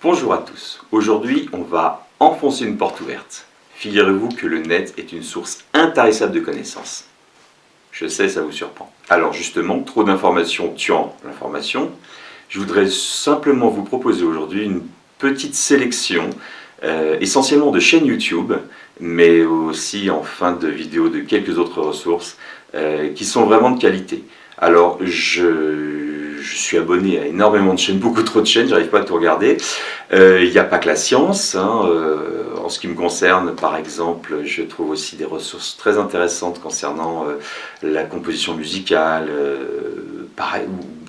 Bonjour à tous, aujourd'hui on va enfoncer une porte ouverte. Figurez-vous que le net est une source intarissable de connaissances. Je sais, ça vous surprend. Alors justement, trop d'informations tuant l'information, je voudrais simplement vous proposer aujourd'hui une petite sélection, essentiellement de chaînes YouTube, mais aussi en fin de vidéo de quelques autres ressources qui sont vraiment de qualité. Alors je suis abonné à énormément de chaînes, beaucoup trop de chaînes, j'arrive pas à tout regarder. Il n'y a pas que la science, en ce qui me concerne, par exemple, je trouve aussi des ressources très intéressantes concernant la composition musicale, pareil,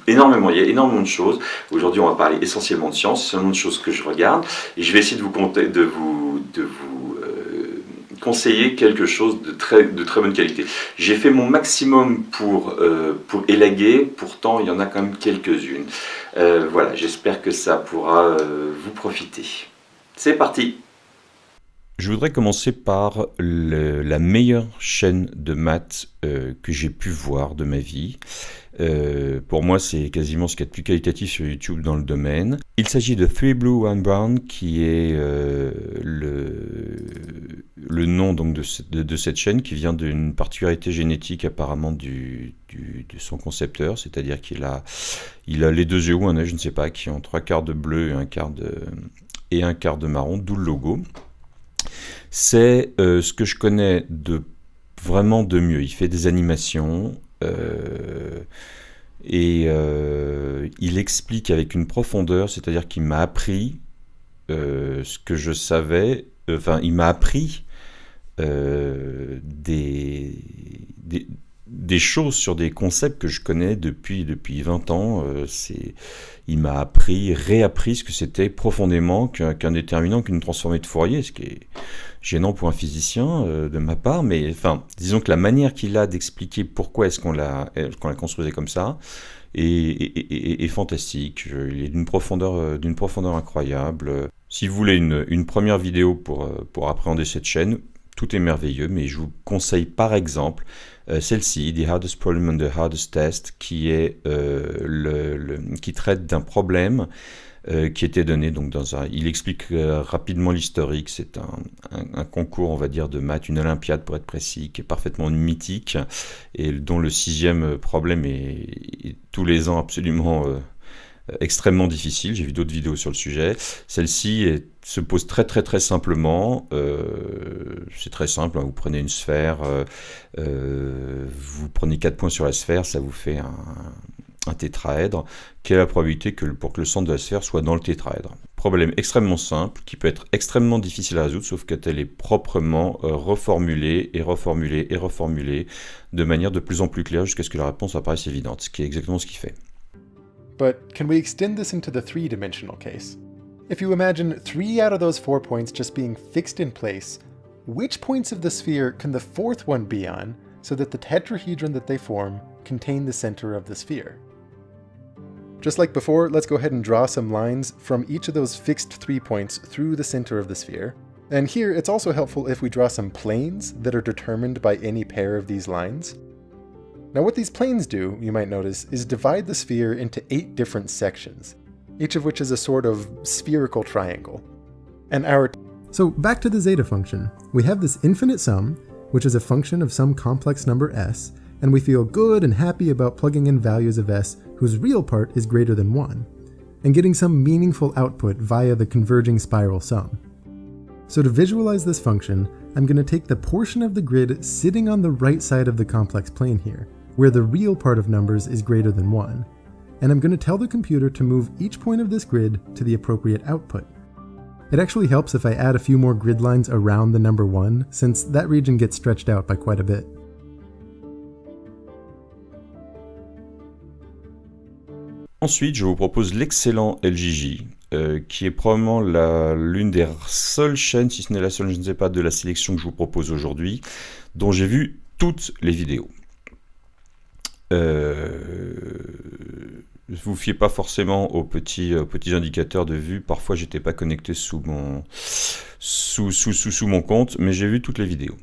énormément, il y a énormément de choses. Aujourd'hui, on va parler essentiellement de science, c'est seulement de choses que je regarde, et je vais essayer de vous conseiller quelque chose de très bonne qualité. J'ai fait mon maximum pour élaguer, pourtant il y en a quand même quelques-unes. Voilà, j'espère que ça pourra vous profiter. C'est parti! Je voudrais commencer par la meilleure chaîne de maths que j'ai pu voir de ma vie. Pour moi, c'est quasiment ce qu'il y a de plus qualitatif sur YouTube dans le domaine. Il s'agit de Three Blue, One Brown, qui est le nom donc, de cette chaîne, qui vient d'une particularité génétique apparemment de son concepteur, c'est-à-dire qu'il a les deux yeux ou un œil, je ne sais pas, qui ont 3/4 de bleu et un quart de marron, d'où le logo. C'est ce que je connais vraiment de mieux. Il fait des animations et il explique avec une profondeur, c'est-à-dire qu'il m'a appris ce que je savais, il m'a appris des choses sur des concepts que je connais depuis 20 ans. Il m'a réappris ce que c'était profondément qu'un déterminant, qu'une transformée de Fourier, ce qui est gênant pour un physicien de ma part, mais disons que la manière qu'il a d'expliquer pourquoi est-ce qu'on l'a construisait comme ça est fantastique. Il est d'une profondeur incroyable. Si vous voulez une première vidéo pour appréhender cette chaîne, tout est merveilleux, mais je vous conseille par exemple celle-ci, The Hardest Problem and the Hardest Test, qui traite d'un problème qui était donné donc il explique rapidement l'historique. C'est un concours, on va dire, de maths, une olympiade pour être précis, qui est parfaitement mythique et dont le 6e problème est tous les ans absolument extrêmement difficile. J'ai vu d'autres vidéos sur le sujet. Celle-ci se pose très simplement. C'est très simple, vous prenez une sphère, vous prenez 4 points sur la sphère, ça vous fait un tétraèdre. Quelle est la probabilité pour que le centre de la sphère soit dans le tétraèdre? Problème extrêmement simple, qui peut être extrêmement difficile à résoudre, sauf qu'elle est proprement reformulée de manière de plus en plus claire jusqu'à ce que la réponse apparaisse évidente, ce qui est exactement ce qu'il fait. But can we extend this into the three-dimensional case? If you imagine 3 out of those 4 points just being fixed in place, which points of the sphere can the 4th one be on so that the tetrahedron that they form contain the center of the sphere? Just like before, let's go ahead and draw some lines from each of those fixed 3 points through the center of the sphere. And here, it's also helpful if we draw some planes that are determined by any pair of these lines. Now what these planes do, you might notice, is divide the sphere into 8 different sections, each of which is a sort of spherical triangle. So back to the zeta function. We have this infinite sum, which is a function of some complex number s, and we feel good and happy about plugging in values of s whose real part is greater than 1, and getting some meaningful output via the converging spiral sum. So to visualize this function, I'm going to take the portion of the grid sitting on the right side of the complex plane here, where the real part of numbers is greater than 1, and I'm going to tell the computer to move each point of this grid to the appropriate output. It actually helps if I add a few more grid lines around the number 1, since that region gets stretched out by quite a bit. Ensuite, je vous propose l'excellent LJJ, qui est probablement l'une des seules chaînes, si ce n'est la seule, je ne sais pas, de la sélection que je vous propose aujourd'hui, dont j'ai vu toutes les vidéos. Ne vous fiez pas forcément aux petits indicateurs de vue. Parfois, j'étais pas connecté sous mon compte, mais j'ai vu toutes les vidéos.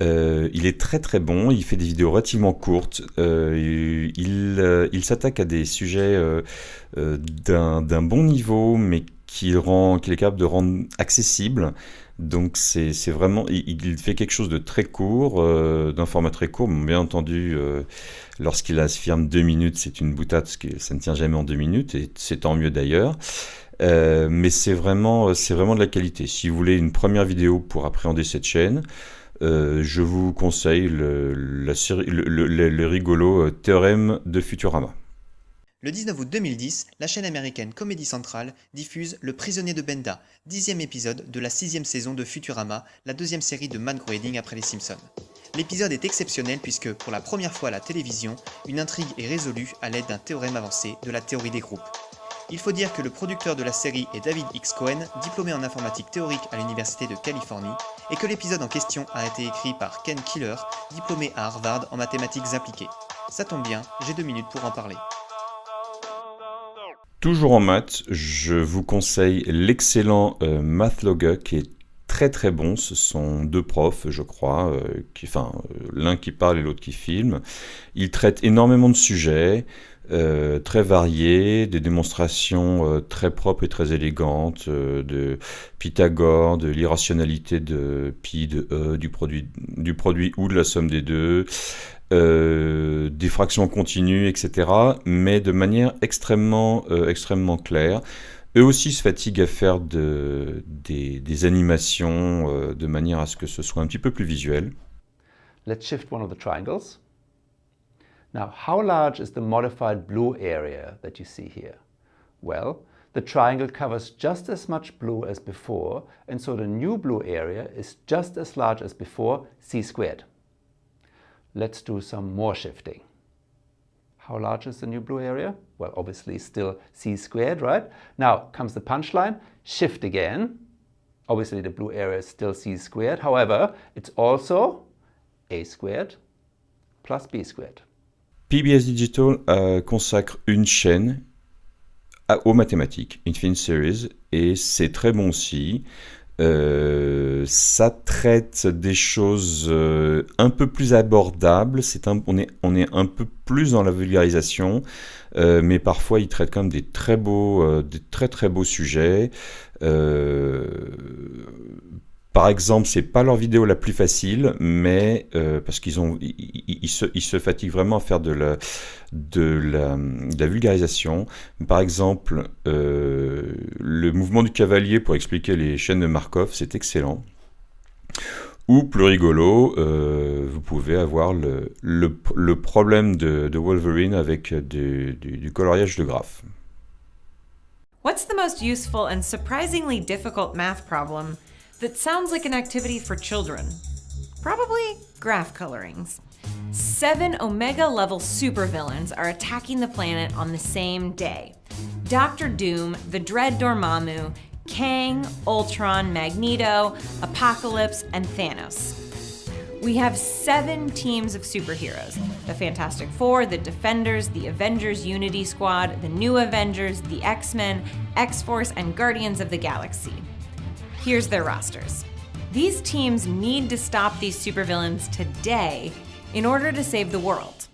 Il est très bon, il fait des vidéos relativement courtes, il s'attaque à des sujets d'un bon niveau, mais qu'il est capable de rendre accessible. Donc c'est vraiment, il fait quelque chose de très court, d'un format très court. Bon, bien entendu, lorsqu'il affirme 2 minutes, c'est une boutade, parce que ça ne tient jamais en 2 minutes, et c'est tant mieux d'ailleurs. Mais c'est vraiment de la qualité. Si vous voulez une première vidéo pour appréhender cette chaîne, je vous conseille le rigolo Théorème de Futurama. Le 19 août 2010, la chaîne américaine Comedy Central diffuse Le Prisonnier de Benda, 10e épisode de la 6e saison de Futurama, la 2e série de Matt Groening après les Simpsons. L'épisode est exceptionnel puisque, pour la première fois à la télévision, une intrigue est résolue à l'aide d'un théorème avancé de la théorie des groupes. Il faut dire que le producteur de la série est David X. Cohen, diplômé en informatique théorique à l'Université de Californie, et que l'épisode en question a été écrit par Ken Killer, diplômé à Harvard en mathématiques appliquées. Ça tombe bien, j'ai 2 minutes pour en parler. Toujours en maths, je vous conseille l'excellent Mathlogger qui est très très bon. Ce sont 2 profs, je crois, l'un qui parle et l'autre qui filme. Ils traitent énormément de sujets, très variés, des démonstrations très propres et très élégantes de Pythagore, de l'irrationalité de pi, de e, du produit ou de la somme des deux. Des fractions continues, etc., mais de manière extrêmement claire. Eux aussi se fatiguent à faire des animations de manière à ce que ce soit un petit peu plus visuel. Let's shift one of the triangles. Now, how large is the modified blue area that you see here? Well, the triangle covers just as much blue as before, and so the new blue area is just as large as before, c squared. Let's do some more shifting. How large is the new blue area? Well, obviously still c squared, right? Now comes the punchline. Shift again. Obviously the blue area is still c squared. However, it's also a squared plus b squared. PBS Digital consacre une chaîne aux mathématiques, Infinite Series, et c'est très bon aussi. Ça traite des choses un peu plus abordables, on est un peu plus dans la vulgarisation, mais parfois il traite quand même des très très beaux sujets. Par exemple, c'est pas leur vidéo la plus facile, mais parce qu'ils se fatiguent vraiment à faire de la vulgarisation. Par exemple, le mouvement du cavalier pour expliquer les chaînes de Markov, c'est excellent. Ou plus rigolo, vous pouvez avoir le problème de Wolverine avec du coloriage de graphes. What's the most useful and surprisingly difficult math problem that sounds like an activity for children? Probably graph colorings. 7 Omega-level supervillains are attacking the planet on the same day. Dr. Doom, the Dread Dormammu, Kang, Ultron, Magneto, Apocalypse, and Thanos. We have 7 teams of superheroes: the Fantastic Four, the Defenders, the Avengers Unity Squad, the New Avengers, the X-Men, X-Force, and Guardians of the Galaxy. Here's their rosters. These teams need to stop these supervillains today in order to save the world.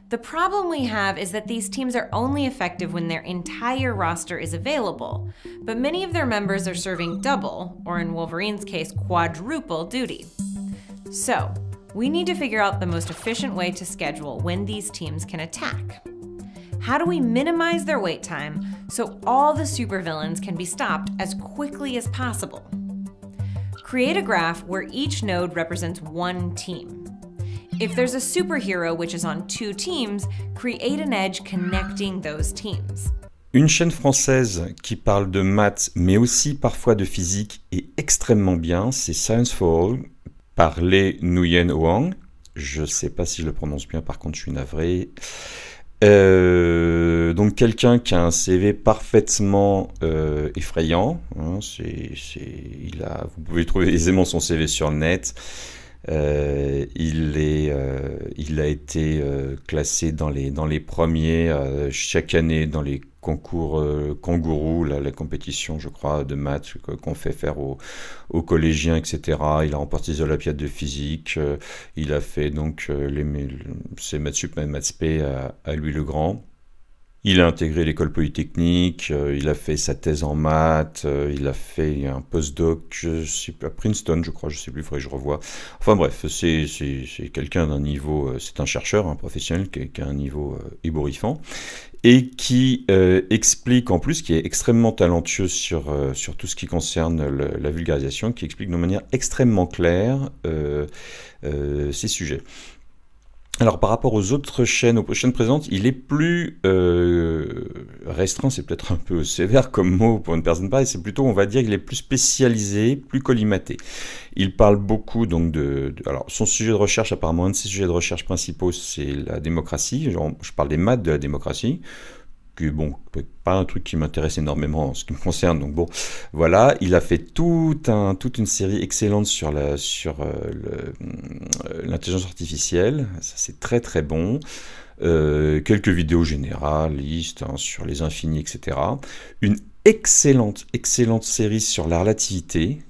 The problem we have is that these teams are only effective when their entire roster is available, but many of their members are serving double, or in Wolverine's case, quadruple duty. So, we need to figure out the most efficient way to schedule when these teams can attack. How do we minimize their wait time so all the supervillains can be stopped as quickly as possible? Create a graph where each node represents one team. If there's a superhero which is on 2 teams, create an edge connecting those teams. Une chaîne française qui parle de maths, mais aussi parfois de physique, est extrêmement bien, c'est Science for All, par Lê Nguyen Oanh. Je ne sais pas si je le prononce bien, par contre je suis navré. Donc quelqu'un qui a un CV parfaitement effrayant, hein, vous pouvez trouver aisément son CV sur le net. Il a été classé dans les premiers chaque année dans les concours Kangourou, la compétition, je crois, de maths qu'on fait faire aux collégiens, etc. Il a remporté les Olympiades de physique. Il a fait donc ses maths sup, maths spé à Louis le Grand. Il a intégré l'école polytechnique, il a fait sa thèse en maths, il a fait un postdoc je sais plus, à Princeton, je crois, je sais plus, il faudrait que je revoie. Enfin bref, c'est quelqu'un d'un niveau, c'est un chercheur, un professionnel qui a un niveau ébouriffant et qui explique en plus, qui est extrêmement talentueux sur tout ce qui concerne la vulgarisation, qui explique de manière extrêmement claire ces sujets. Alors par rapport aux autres chaînes, aux chaînes présentes, il est plus restreint, c'est peut-être un peu sévère comme mot pour une personne pareille, c'est plutôt, on va dire, qu'il est plus spécialisé, plus collimaté. Il parle beaucoup donc alors son sujet de recherche, apparemment un de ses sujets de recherche principaux, c'est la démocratie. Genre, je parle des maths de la démocratie, qui bon, pas un truc qui m'intéresse énormément en ce qui me concerne. Donc bon, voilà, il a fait toute une série excellente sur l'intelligence artificielle. Ça c'est très très bon. Quelques vidéos généralistes sur les infinis, etc. Une excellente série sur la relativité.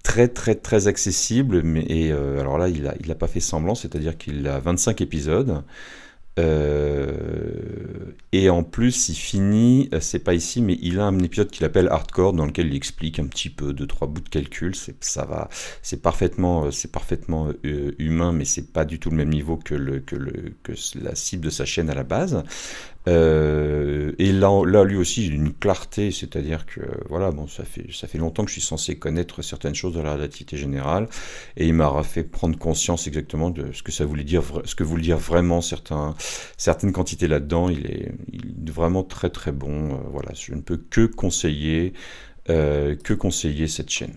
Très très très accessible, mais alors là il a pas fait semblant, c'est-à-dire qu'il a 25 épisodes. Et en plus, il finit, c'est pas ici, mais il a un épisode qu'il appelle Hardcore, dans lequel il explique un petit peu 2-3 bouts de calcul. Ça va, c'est parfaitement humain, mais c'est pas du tout le même niveau que la cible de sa chaîne à la base. Et là, lui aussi, il a une clarté, c'est-à-dire que voilà, bon, ça fait longtemps que je suis censé connaître certaines choses de la relativité générale, et il m'a fait prendre conscience exactement de ce que ça voulait dire, ce que voulait dire vraiment certaines quantités là-dedans. Il est vraiment très très bon. Voilà, je ne peux que conseiller cette chaîne.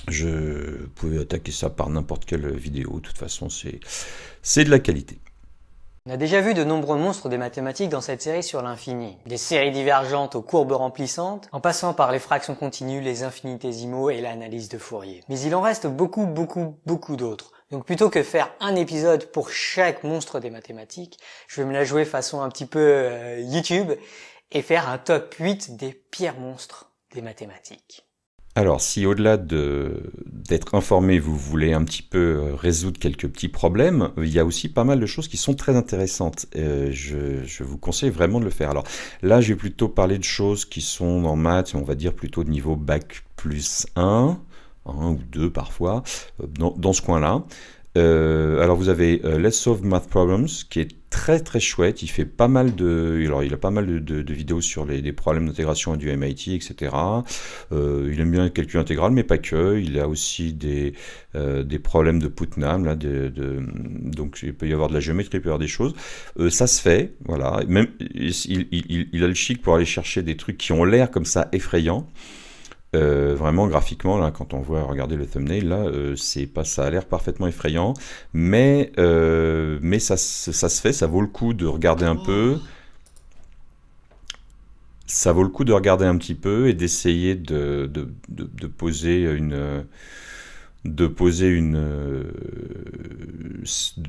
Vous pouvez attaquer ça par n'importe quelle vidéo. De toute façon, c'est de la qualité. On a déjà vu de nombreux monstres des mathématiques dans cette série sur l'infini. Des séries divergentes aux courbes remplissantes, en passant par les fractions continues, les infinitésimaux et l'analyse de Fourier. Mais il en reste beaucoup d'autres. Donc plutôt que faire un épisode pour chaque monstre des mathématiques, je vais me la jouer façon un petit peu YouTube et faire un top 8 des pires monstres des mathématiques. Alors, si au-delà d'être informé, vous voulez un petit peu résoudre quelques petits problèmes, il y a aussi pas mal de choses qui sont très intéressantes. Je vous conseille vraiment de le faire. Alors là, je vais plutôt parler de choses qui sont en maths, on va dire plutôt de niveau bac plus 1 ou 2 parfois, dans ce coin-là. Alors vous avez Let's Solve Math Problems, qui est très très chouette. Il fait pas mal il a pas mal de vidéos sur des problèmes d'intégration du MIT, etc. Il aime bien le calcul intégral, mais pas que. Il a aussi des problèmes de Putnam, là, donc il peut y avoir de la géométrie, il peut y avoir des choses. Ça se fait, voilà. Même il a le chic pour aller chercher des trucs qui ont l'air comme ça effrayants. Vraiment graphiquement là, quand on voit regarder le thumbnail là, ça a l'air parfaitement effrayant, mais ça se fait, ça vaut le coup de regarder un peu, ça vaut le coup de regarder un petit peu et d'essayer de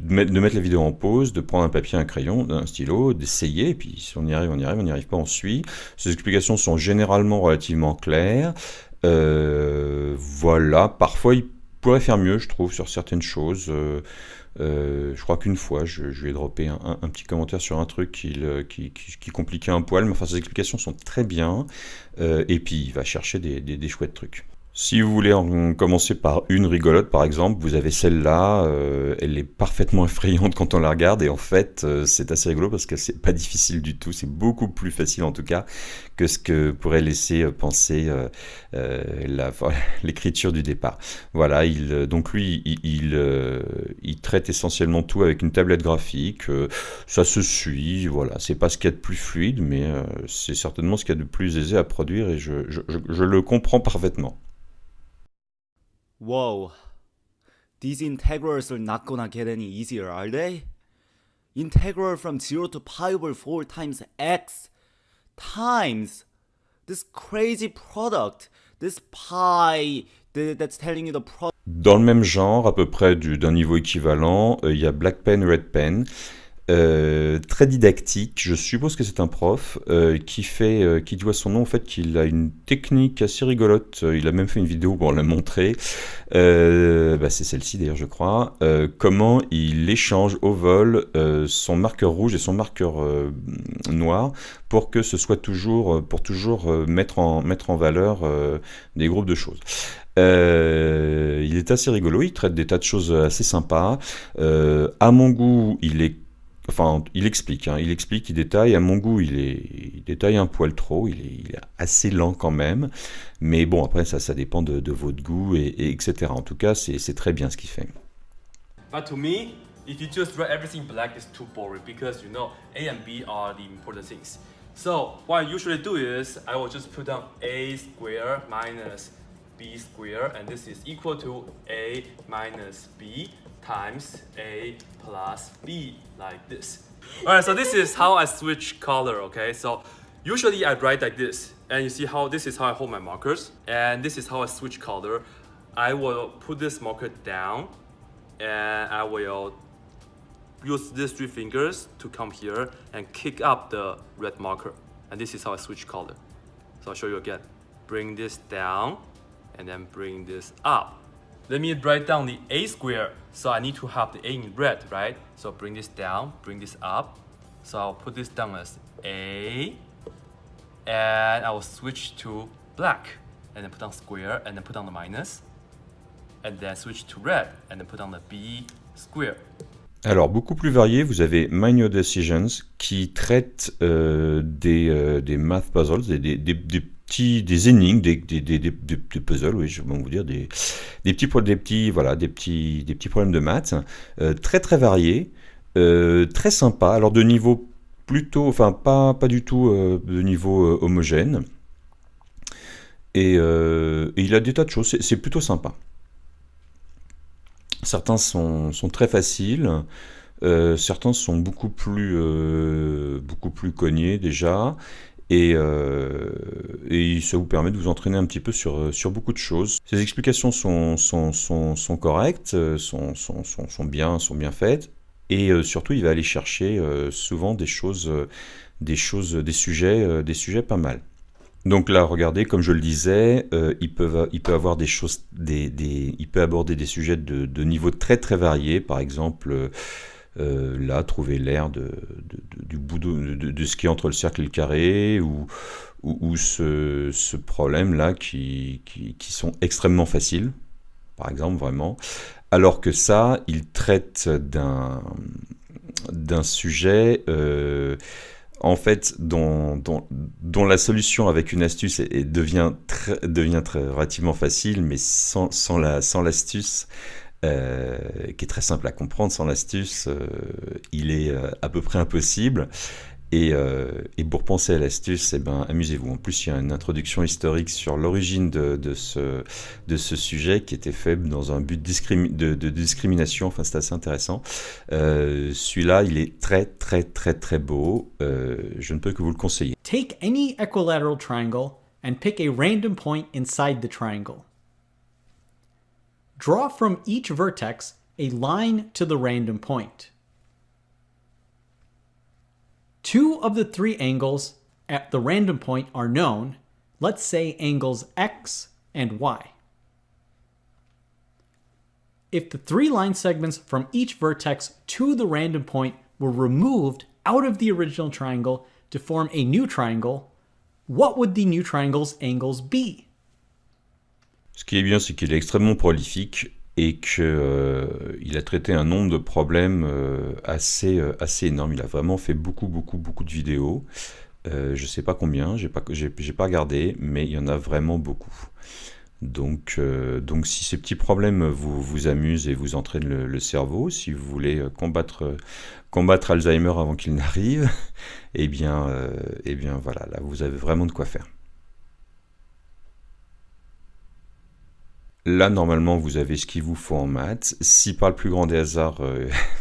mettre la vidéo en pause, de prendre un papier, un crayon, un stylo, d'essayer, et puis si on y arrive, on y arrive, on n'y arrive pas, on suit. Ces explications sont généralement relativement claires. Voilà, parfois il pourrait faire mieux, je trouve, sur certaines choses. Je crois qu'une fois, je lui ai droppé un petit commentaire sur un truc qui compliquait un poil, mais enfin ses explications sont très bien, et puis il va chercher des chouettes trucs. Si vous voulez en commencer par une rigolote, par exemple, vous avez celle-là, elle est parfaitement effrayante quand on la regarde, et en fait, c'est assez rigolo parce que c'est pas difficile du tout, c'est beaucoup plus facile en tout cas que ce que pourrait laisser penser l'écriture du départ. Voilà, donc lui, il traite essentiellement tout avec une tablette graphique, ça se suit, voilà, c'est pas ce qu'il y a de plus fluide, mais c'est certainement ce qu'il y a de plus aisé à produire, et je le comprends parfaitement. Whoa, these integrals are not gonna get any easier, are they? Integral from 0 to pi over 4 times x times this crazy product, this pi that's telling you the product. Dans le même genre, à peu près d'un niveau équivalent, il y a Black Pen, Red Pen. très didactique. Je suppose que c'est un prof qui doit son nom au fait qu'il a une technique assez rigolote. Il a même fait une vidéo pour la montrer. C'est celle-ci d'ailleurs, je crois. Comment il échange au vol son marqueur rouge et son marqueur noir pour que ce soit toujours mettre en valeur des groupes de choses. Il est assez rigolo, il traite des tas de choses assez sympas. À mon goût, il explique, il détaille. À mon goût, il détaille un poil trop, il est assez lent quand même. Mais bon, après, ça dépend de votre goût, etc. En tout cas, c'est très bien ce qu'il fait. But to me, if you just write everything black, it's too boring because A and B are the important things. So what I usually do is I will just put down A square minus B square, and this is equal to A minus B times A plus B, like this. Alright, so this is how I switch color, okay? So usually I write like this, and you see how this is how I hold my markers, and this is how I switch color. I will put this marker down, and I will use these 3 fingers to come here and kick up the red marker. And this is how I switch color. So I'll show you again. Bring this down, and then bring this up. Let me write down the A square. So I need to have the A in red, right? So bring this down, bring this up. So I'll put this down as A, and I will switch to black, and then put down square, and then put down the minus, and then switch to red, and then put down the B square. Alors, beaucoup plus varié, vous avez Mind Your Decisions qui traite des math puzzles, des énigmes, des puzzles, oui, je vais vous dire, des petits problèmes de maths, très très variés, très sympa. Alors de niveau plutôt, pas du tout de niveau homogène. Et il a des tas de choses, c'est plutôt sympa. Certains sont très faciles, certains sont beaucoup plus cognés déjà, et ça vous permet de vous entraîner un petit peu sur beaucoup de choses. Ces explications sont correctes, sont bien faites, et surtout il va aller chercher souvent des sujets pas mal. Donc là, regardez, comme je le disais, il peut avoir des choses, il peut aborder des sujets de niveau très très variés. Par exemple, là, trouver l'aire du bout de ce qui est entre le cercle et le carré, ou ce problème-là qui sont extrêmement faciles, par exemple, vraiment. Alors que ça, il traite d'un sujet... en fait, dont la solution avec une astuce devient relativement facile, mais sans l'astuce, qui est très simple à comprendre, sans l'astuce, il est à peu près impossible. Et pour penser à l'astuce, amusez-vous. En plus, il y a une introduction historique sur l'origine de ce sujet qui était fait dans un but de discrimination. Enfin, c'est assez intéressant. Celui-là, il est très, très, très, très beau. Je ne peux que vous le conseiller. Take any equilateral triangle and pick a random point inside the triangle. Draw from each vertex a line to the random point. 2 of the 3 angles at the random point are known. Let's say angles X and Y. If the 3 line segments from each vertex to the random point were removed out of the original triangle to form a new triangle, what would the new triangle's angles be? Ce qui est bien, c'est qu'il est extrêmement prolifique et qu'il a traité un nombre de problèmes assez énorme. Il a vraiment fait beaucoup de vidéos. Je ne sais pas combien, j'ai pas regardé, mais il y en a vraiment beaucoup. Donc si ces petits problèmes vous amusent et vous entraînent le cerveau, si vous voulez combattre Alzheimer avant qu'il n'arrive, eh bien voilà, là vous avez vraiment de quoi faire. Là, normalement, vous avez ce qu'il vous faut en maths. Si par le plus grand des hasards,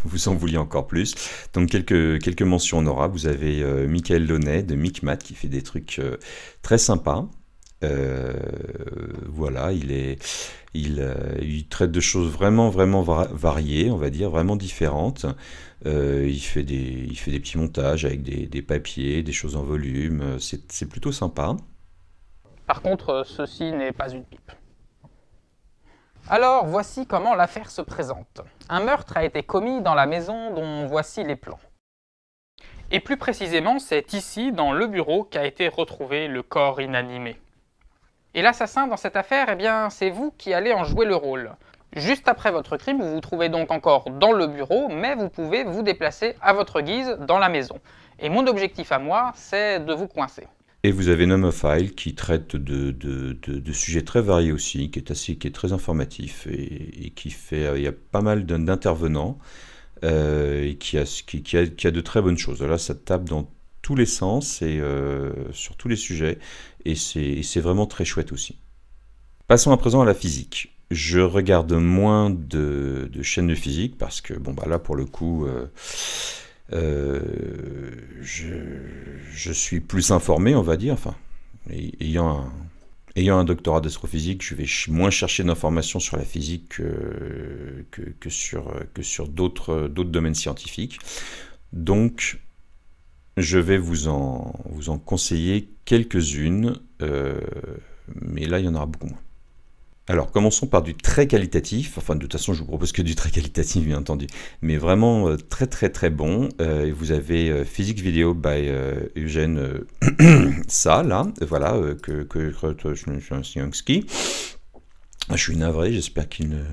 vous en vouliez encore plus. Donc, quelques mentions en aura. Vous avez Michael Launay de MicMath qui fait des trucs très sympas. Voilà, il traite de choses vraiment, vraiment variées, on va dire, vraiment différentes. Il fait des petits montages avec des papiers, des choses en volume. C'est plutôt sympa. Par contre, ceci n'est pas une pipe. Alors, voici comment l'affaire se présente. Un meurtre a été commis dans la maison dont voici les plans. Et plus précisément, c'est ici, dans le bureau, qu'a été retrouvé le corps inanimé. Et l'assassin dans cette affaire, eh bien, c'est vous qui allez en jouer le rôle. Juste après votre crime, vous vous trouvez donc encore dans le bureau, mais vous pouvez vous déplacer à votre guise dans la maison. Et mon objectif à moi, c'est de vous coincer. Et vous avez Numofile qui traite de sujets très variés aussi, qui est très informatif et qui fait, il y a pas mal d'intervenants et qui a de très bonnes choses. Là, ça tape dans tous les sens et sur tous les sujets et c'est vraiment très chouette aussi. Passons à présent à la physique. Je regarde moins de chaînes de physique parce que bon bah là pour le coup je suis plus informé, on va dire, enfin, ayant un doctorat d'astrophysique, je vais moins chercher d'informations sur la physique que sur d'autres domaines scientifiques. Donc, je vais vous en conseiller quelques-unes, mais là, il y en aura beaucoup moins. Alors, commençons par du très qualitatif. Enfin, de toute façon, je vous propose que du très qualitatif, bien entendu. Mais vraiment très, très, très bon. Vous avez Physics Video by Eugène ça, là, voilà, que Krotoshnyanski. Je suis navré, j'espère qu'il ne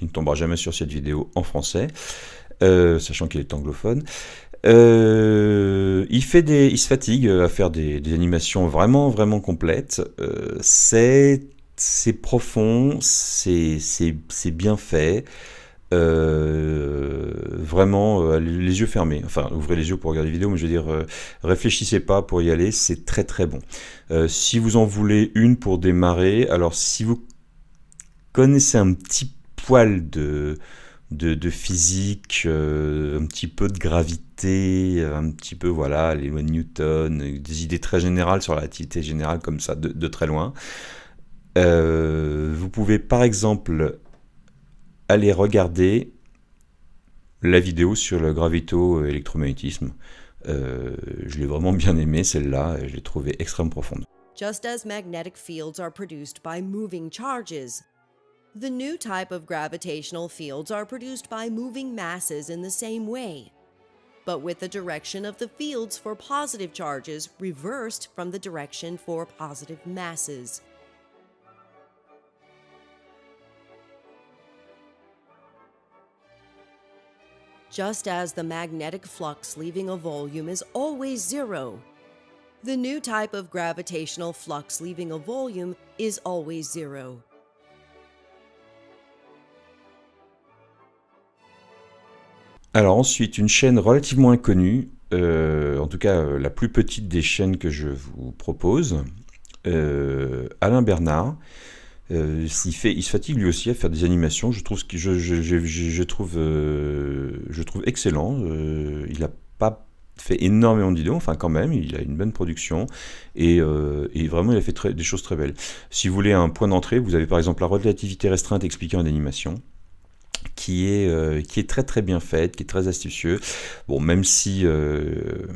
tombera jamais sur cette vidéo en français, sachant qu'il est anglophone. Il se fatigue à faire des animations vraiment, vraiment complètes. C'est profond, c'est bien fait, vraiment les yeux fermés, enfin ouvrez les yeux pour regarder les vidéos, mais je veux dire, réfléchissez pas pour y aller, c'est très très bon. Si vous en voulez une pour démarrer, alors si vous connaissez un petit poil de physique, un petit peu de gravité, un petit peu, voilà, les lois de Newton, des idées très générales sur la relativité générale comme ça, de très loin. Vous pouvez par exemple aller regarder la vidéo sur le gravito-électromagnétisme. Je l'ai vraiment bien aimée, celle-là, et je l'ai trouvée extrêmement profonde. Just as magnetic fields are produced by moving charges, the new type of gravitational fields are produced by moving masses in the same way, but with the direction of the fields for positive charges reversed from the direction for positive masses. Just as the magnetic flux leaving a volume is always zero, the new type of gravitational flux leaving a volume is always zero. Alors ensuite, une chaîne relativement inconnue, en tout cas la plus petite des chaînes que je vous propose, Alain Bernard. Il se fatigue lui aussi à faire des animations. Je trouve excellent. Il n'a pas fait énormément de vidéos, enfin quand même, il a une bonne production et vraiment il a fait des choses très belles. Si vous voulez un point d'entrée, vous avez par exemple la relativité restreinte expliquée en animation, qui est très très bien faite, qui est très astucieux. Bon, même si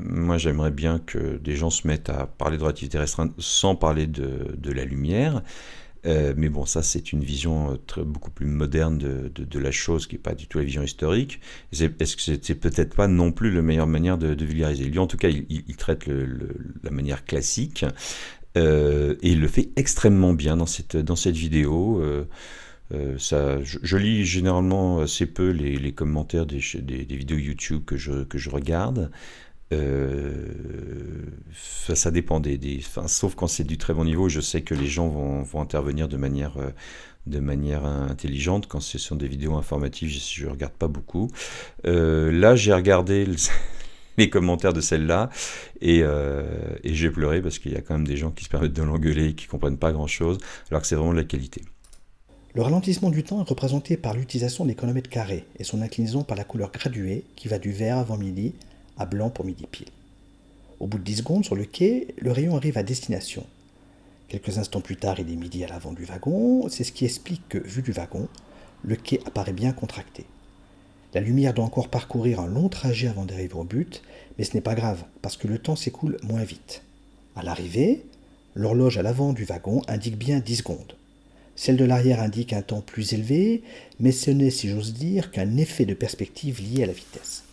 moi j'aimerais bien que des gens se mettent à parler de relativité restreinte sans parler de la lumière. Mais bon, ça c'est une vision beaucoup plus moderne de la chose, qui n'est pas du tout la vision historique. Est-ce que c'est peut-être pas non plus la meilleure manière de vulgariser. Lui en tout cas, il traite la manière classique, et il le fait extrêmement bien dans cette vidéo. Je lis généralement assez peu les commentaires des vidéos YouTube que je regarde. Ça dépend sauf quand c'est du très bon niveau, je sais que les gens vont intervenir de manière intelligente. Quand ce sont des vidéos informatives, je regarde pas beaucoup. Là, j'ai regardé les commentaires de celle-là et j'ai pleuré parce qu'il y a quand même des gens qui se permettent de l'engueuler et qui comprennent pas grand-chose, alors que c'est vraiment de la qualité. Le ralentissement du temps est représenté par l'utilisation des chronomètres carrés et son inclinaison par la couleur graduée qui va du vert avant midi à blanc pour midi pile. Au bout de 10 secondes sur le quai, le rayon arrive à destination. Quelques instants plus tard, il est midi à l'avant du wagon. C'est ce qui explique que, vu du wagon, le quai apparaît bien contracté. La lumière doit encore parcourir un long trajet avant d'arriver au but, mais ce n'est pas grave, parce que le temps s'écoule moins vite. À l'arrivée, l'horloge à l'avant du wagon indique bien 10 secondes. Celle de l'arrière indique un temps plus élevé, mais ce n'est, si j'ose dire, qu'un effet de perspective lié à la vitesse.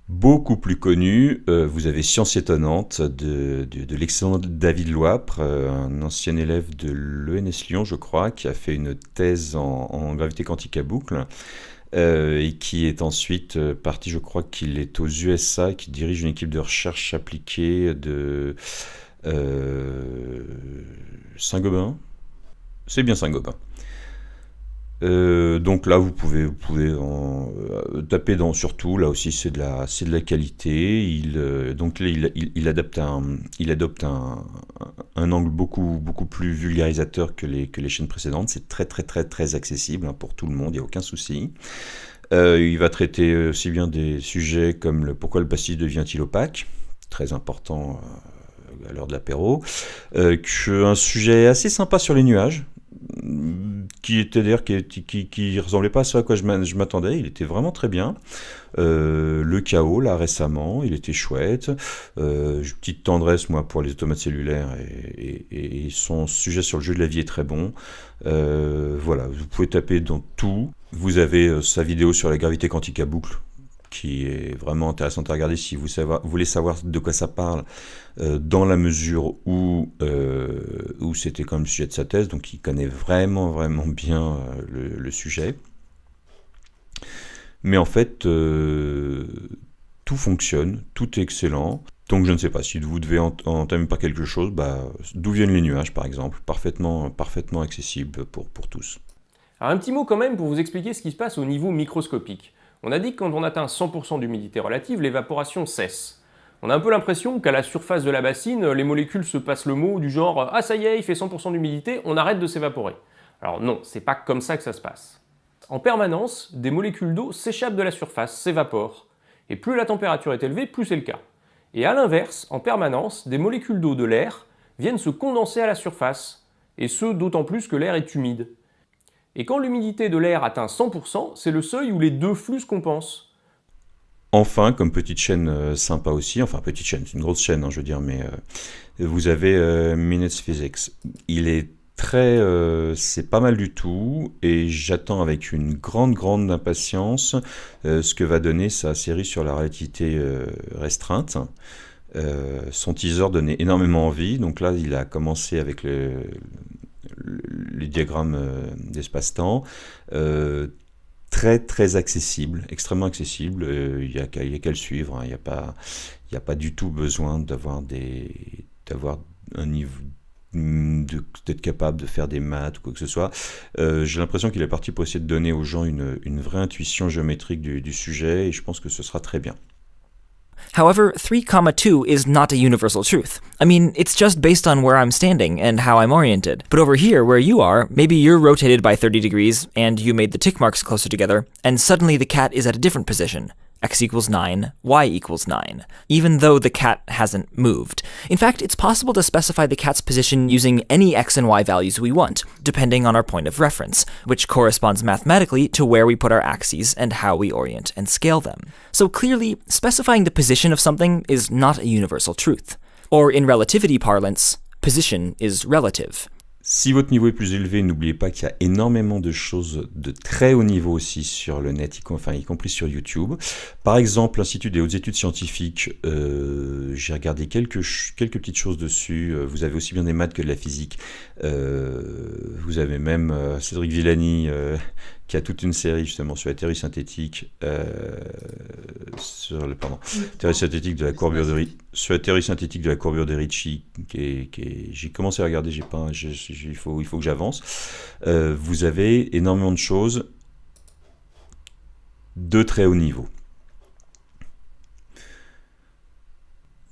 Beaucoup plus connu, vous avez Science étonnante de l'excellent David Loapre, un ancien élève de l'ENS Lyon, je crois, qui a fait une thèse en gravité quantique à boucle, et qui est ensuite parti, je crois qu'il est aux USA, qui dirige une équipe de recherche appliquée de Saint-Gobain. C'est bien Saint-Gobain. Donc là, vous pouvez taper dans surtout. Là aussi, c'est de la qualité. Donc là, il adopte un angle beaucoup plus vulgarisateur que les chaînes précédentes. C'est très très très très accessible, hein, pour tout le monde. Il n'y a aucun souci. Il va traiter aussi bien des sujets comme pourquoi le pastis devient-il opaque, très important à l'heure de l'apéro, qu'un sujet assez sympa sur les nuages, qui était d'ailleurs qui ressemblait pas à ce à quoi je m'attendais. Il était vraiment très bien. Le chaos là récemment, il était chouette. Petite tendresse moi pour les automates cellulaires et son sujet sur le jeu de la vie est très bon. Voilà, vous pouvez taper dans tout. Vous avez sa vidéo sur la gravité quantique à boucle, qui est vraiment intéressante à regarder si vous voulez savoir de quoi ça parle, dans la mesure où c'était quand même le sujet de sa thèse, donc il connaît vraiment bien le sujet. Mais en fait, tout fonctionne, tout est excellent. Donc je ne sais pas, si vous devez entamer par quelque chose, d'où viennent les nuages par exemple, parfaitement accessible pour tous. Alors un petit mot quand même pour vous expliquer ce qui se passe au niveau microscopique. On a dit que quand on atteint 100% d'humidité relative, l'évaporation cesse. On a un peu l'impression qu'à la surface de la bassine, les molécules se passent le mot du genre « Ah ça y est, il fait 100% d'humidité, on arrête de s'évaporer ». Alors non, c'est pas comme ça que ça se passe. En permanence, des molécules d'eau s'échappent de la surface, s'évaporent. Et plus la température est élevée, plus c'est le cas. Et à l'inverse, en permanence, des molécules d'eau de l'air viennent se condenser à la surface. Et ce, d'autant plus que l'air est humide. Et quand l'humidité de l'air atteint 100%, c'est le seuil où les deux flux se compensent. Enfin, comme petite chaîne sympa aussi, enfin petite chaîne, c'est une grosse chaîne, hein, je veux dire, mais vous avez Minutes Physics. Il est c'est pas mal du tout, et j'attends avec une grande impatience ce que va donner sa série sur la relativité restreinte. Son teaser donnait énormément envie, donc là il a commencé avec les diagrammes d'espace-temps, très accessible, extrêmement accessible. Il y a qu'à le suivre, hein. Il n'y a pas du tout besoin d'avoir un niveau, d'être capable de faire des maths ou quoi que ce soit. J'ai l'impression qu'il est parti pour essayer de donner aux gens une vraie intuition géométrique du sujet, et je pense que ce sera très bien. However, 3,2 is not a universal truth. I mean, it's just based on where I'm standing and how I'm oriented. But over here, where you are, maybe you're rotated by 30 degrees, and you made the tick marks closer together, and suddenly the cat is at a different position. X equals 9, Y equals 9, even though the cat hasn't moved. In fact, it's possible to specify the cat's position using any X and Y values we want, depending on our point of reference, which corresponds mathematically to where we put our axes and how we orient and scale them. So clearly, specifying the position of something is not a universal truth. Or in relativity parlance, position is relative. Si votre niveau est plus élevé, n'oubliez pas qu'il y a énormément de choses de très haut niveau aussi sur le net, y compris sur YouTube. Par exemple, l'Institut des hautes études scientifiques, j'ai regardé quelques petites choses dessus. Vous avez aussi bien des maths que de la physique. Vous avez même Cédric Villani qui a toute une série justement sur la théorie synthétique, sur la théorie synthétique de la courbure de Ricci, j'ai commencé à regarder, il faut que j'avance. Vous avez énormément de choses de très haut niveau.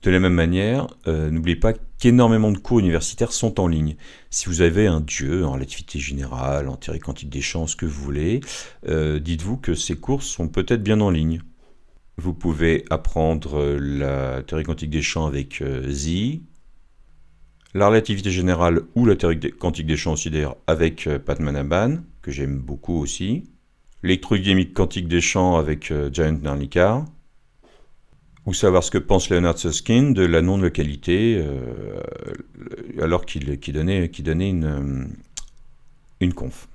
De la même manière, n'oubliez pas qu'énormément de cours universitaires sont en ligne. Si vous avez un dieu en relativité générale, en théorie quantique des champs, ce que vous voulez, dites-vous que ces cours sont peut-être bien en ligne. Vous pouvez apprendre la théorie quantique des champs avec Z, la relativité générale ou la théorie quantique des champs aussi d'ailleurs avec Pat Manaban, que j'aime beaucoup aussi. L'électrodynamique quantique des champs avec Giant Narlikar. Ou savoir ce que pense Leonard Susskind de la non-localité, alors qu'il donnait une conf.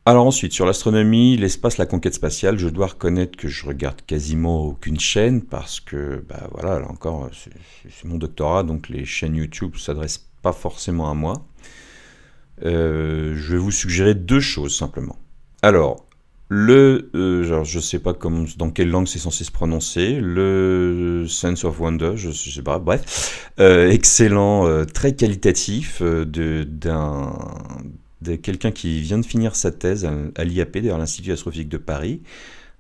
Alors ensuite, sur l'astronomie, l'espace, la conquête spatiale, je dois reconnaître que je regarde quasiment aucune chaîne, parce que, bah voilà, là encore, c'est mon doctorat, donc les chaînes YouTube ne s'adressent pas forcément à moi. Je vais vous suggérer 2 choses, simplement. Alors, genre, je sais pas dans quelle langue c'est censé se prononcer, le Sense of Wonder, je sais pas, bref, excellent, très qualitatif, de quelqu'un qui vient de finir sa thèse à l'IAP, d'ailleurs l'Institut astrophysique de Paris,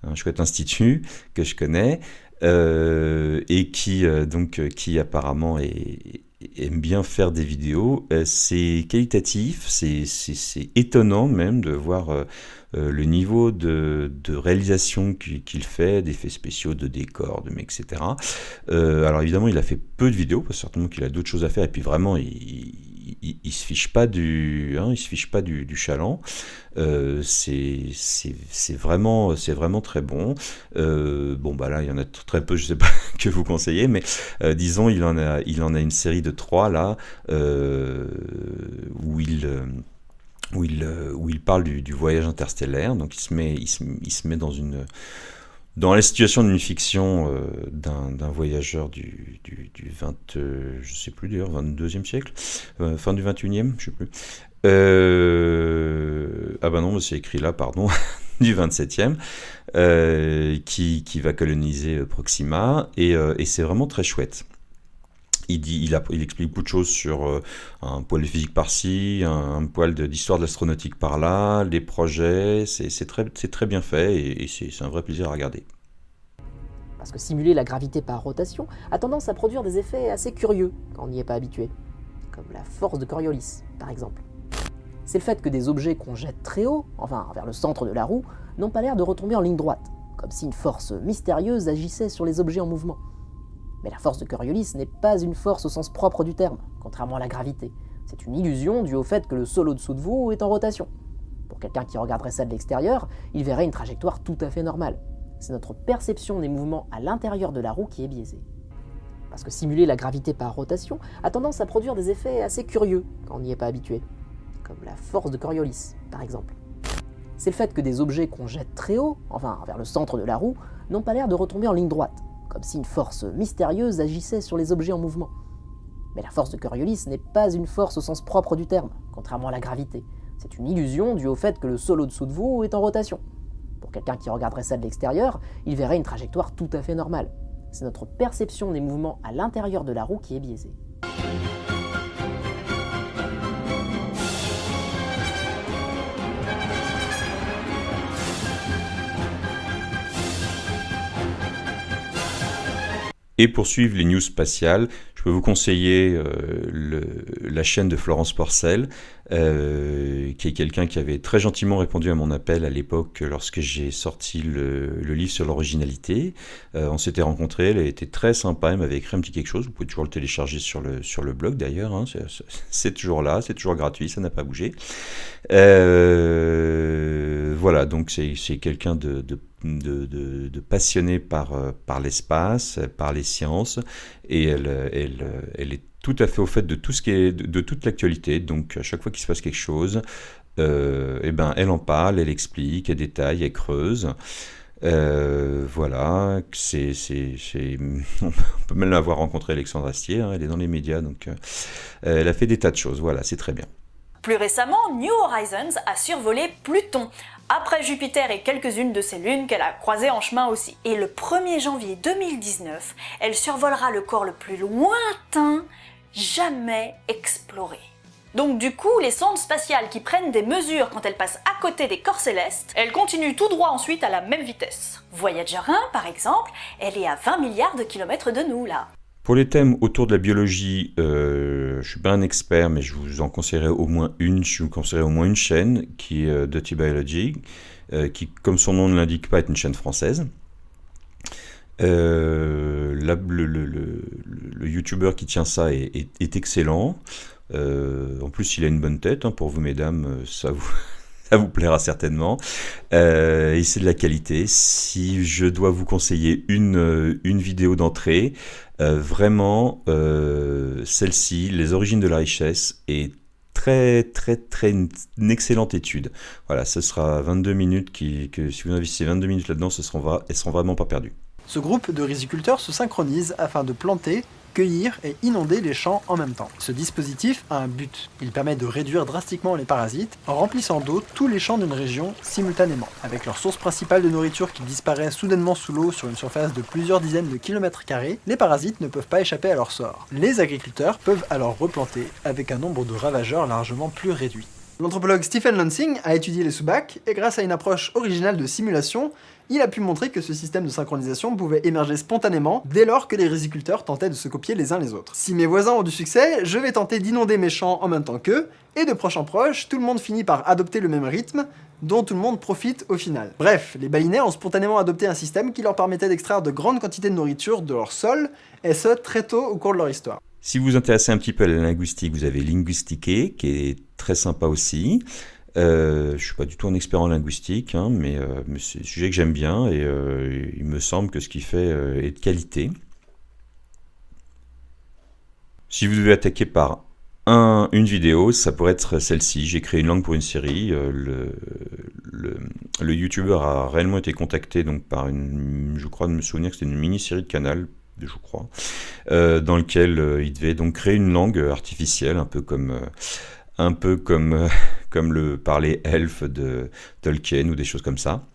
un chouette institut que je connais, et qui apparemment aime bien faire des vidéos. C'est qualitatif, c'est étonnant même de voir le niveau de réalisation qu'il fait, d'effets spéciaux, de décors, etc. Alors évidemment, il a fait peu de vidéos, parce que certainement qu'il a d'autres choses à faire, et puis vraiment, il se fiche pas du chaland. C'est vraiment très bon. Bon bah là il y en a très peu, je sais pas que vous conseillez, mais disons il en a une série de 3 là où il parle du voyage interstellaire. Donc il se met dans la situation d'une fiction d'un voyageur du 20, je sais plus d'ailleurs, 22e siècle, fin du 21e, je sais plus. Ah bah non, c'est écrit là, pardon, du 27e, qui va coloniser Proxima, et c'est vraiment très chouette. Il explique beaucoup de choses sur un poil de physique par-ci, un poil d'histoire de l'astronautique par-là, les projets, c'est très bien fait, et c'est un vrai plaisir à regarder. Parce que simuler la gravité par rotation a tendance à produire des effets assez curieux quand on n'y est pas habitué, comme la force de Coriolis, par exemple. C'est le fait que des objets qu'on jette très haut, enfin vers le centre de la roue, n'ont pas l'air de retomber en ligne droite, comme si une force mystérieuse agissait sur les objets en mouvement. Mais la force de Coriolis n'est pas une force au sens propre du terme, contrairement à la gravité. C'est une illusion due au fait que le sol au-dessous de vous est en rotation. Pour quelqu'un qui regarderait ça de l'extérieur, il verrait une trajectoire tout à fait normale. C'est notre perception des mouvements à l'intérieur de la roue qui est biaisée. Parce que simuler la gravité par rotation a tendance à produire des effets assez curieux quand on n'y est pas habitué, comme la force de Coriolis, par exemple. C'est le fait que des objets qu'on jette très haut, enfin vers le centre de la roue, n'ont pas l'air de retomber en ligne droite, comme si une force mystérieuse agissait sur les objets en mouvement. Mais la force de Coriolis n'est pas une force au sens propre du terme, contrairement à la gravité. C'est une illusion due au fait que le sol au-dessous de vous est en rotation. Pour quelqu'un qui regarderait ça de l'extérieur, il verrait une trajectoire tout à fait normale. C'est notre perception des mouvements à l'intérieur de la roue qui est biaisée. Et pour suivre les news spatiales, je peux vous conseiller la chaîne de Florence Porcel, qui est quelqu'un qui avait très gentiment répondu à mon appel à l'époque lorsque j'ai sorti le livre sur l'originalité. On s'était rencontrés, elle était très sympa, elle m'avait écrit un petit quelque chose, vous pouvez toujours le télécharger sur le blog d'ailleurs, hein, c'est toujours là, c'est toujours gratuit, ça n'a pas bougé. Voilà, donc c'est quelqu'un de passionné par l'espace, par les sciences, et elle est tout à fait au fait de tout ce qui est de toute l'actualité. Donc à chaque fois qu'il se passe quelque chose, elle en parle, elle explique, elle détaille, elle creuse. Voilà, on peut même l'avoir rencontré, Alexandre Astier, hein, elle est dans les médias, donc elle a fait des tas de choses. Voilà, c'est très bien. Plus récemment, New Horizons a survolé Pluton, après Jupiter et quelques-unes de ses lunes qu'elle a croisées en chemin aussi. Et le 1er janvier 2019, elle survolera le corps le plus lointain jamais exploré. Donc du coup, les sondes spatiales qui prennent des mesures quand elles passent à côté des corps célestes, elles continuent tout droit ensuite à la même vitesse. Voyager 1, par exemple, elle est à 20 milliards de kilomètres de nous, là. Pour les thèmes autour de la biologie, je suis pas un expert, mais je vous en conseillerais au moins une. Je vous conseillerais au moins une chaîne qui est Dirty Biology, qui, comme son nom ne l'indique pas, est une chaîne française. Le youtubeur qui tient ça est excellent. En plus, il a une bonne tête, hein, pour vous, mesdames, ça vous plaira certainement. Et c'est de la qualité. Si je dois vous conseiller une vidéo d'entrée, vraiment, celle-ci, Les origines de la richesse, est une excellente étude. Voilà, ce sera 22 minutes que si vous investissez 22 minutes là-dedans, elles seront vraiment pas perdues. Ce groupe de riziculteurs se synchronise afin de planter, cueillir et inonder les champs en même temps. Ce dispositif a un but. Il permet de réduire drastiquement les parasites en remplissant d'eau tous les champs d'une région simultanément. Avec leur source principale de nourriture qui disparaît soudainement sous l'eau sur une surface de plusieurs dizaines de kilomètres carrés, les parasites ne peuvent pas échapper à leur sort. Les agriculteurs peuvent alors replanter avec un nombre de ravageurs largement plus réduit. L'anthropologue Stephen Lansing a étudié les soubacs et grâce à une approche originale de simulation, il a pu montrer que ce système de synchronisation pouvait émerger spontanément dès lors que les riziculteurs tentaient de se copier les uns les autres. Si mes voisins ont du succès, je vais tenter d'inonder mes champs en même temps qu'eux, et de proche en proche, tout le monde finit par adopter le même rythme, dont tout le monde profite au final. Bref, les balinais ont spontanément adopté un système qui leur permettait d'extraire de grandes quantités de nourriture de leur sol, et ce très tôt au cours de leur histoire. Si vous vous intéressez un petit peu à la linguistique, vous avez Linguistiquer, qui est très sympa aussi. Je ne suis pas du tout un expert en linguistique, hein, mais c'est un sujet que j'aime bien et il me semble que ce qu'il fait est de qualité. Si vous devez attaquer par une vidéo, ça pourrait être celle-ci. J'ai créé une langue pour une série. Le youtubeur a réellement été contacté donc, par je crois de me souvenir que c'était une mini-série de Canal, je crois, dans lequel il devait donc créer une langue artificielle, un peu comme le parler elfe de Tolkien ou des choses comme ça.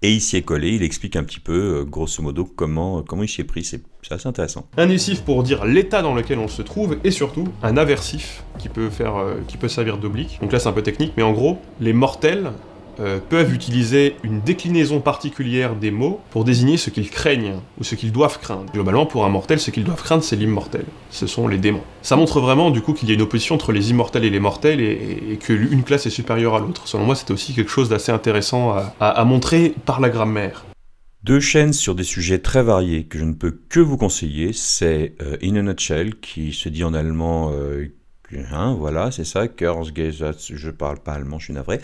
Et il s'y est collé, il explique un petit peu, grosso modo, comment il s'y est pris, c'est assez intéressant. Un essif pour dire l'état dans lequel on se trouve, et surtout un aversif qui peut servir d'oblique. Donc là c'est un peu technique, mais en gros, les mortels peuvent utiliser une déclinaison particulière des mots pour désigner ce qu'ils craignent ou ce qu'ils doivent craindre. Globalement, pour un mortel, ce qu'ils doivent craindre, c'est l'immortel. Ce sont les démons. Ça montre vraiment, du coup, qu'il y a une opposition entre les immortels et les mortels et qu'une classe est supérieure à l'autre. Selon moi, c'était aussi quelque chose d'assez intéressant à montrer par la grammaire. Deux chaînes sur des sujets très variés que je ne peux que vous conseiller, c'est In a Nutshell, qui se dit en allemand... voilà, c'est ça, Kurzgesatz, je parle pas allemand, je suis navré.